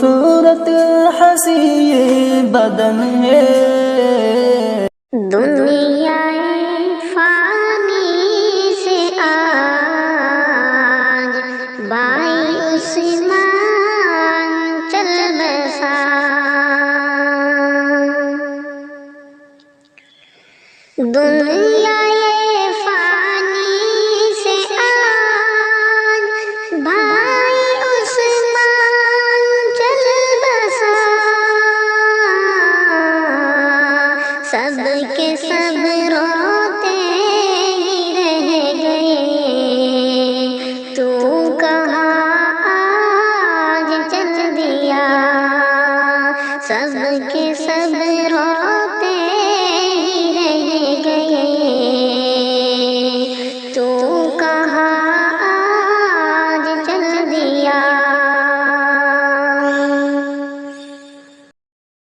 खूबसूरत हंसी ये बदन है। दुनियाए फानी से आज बाई उस्मान चल बसा। दुनियाए फानी से आज भाई उस्मान चल बसा। सबके सब रोते ही रह गए, तू कहाँ आज चल दिया। सबके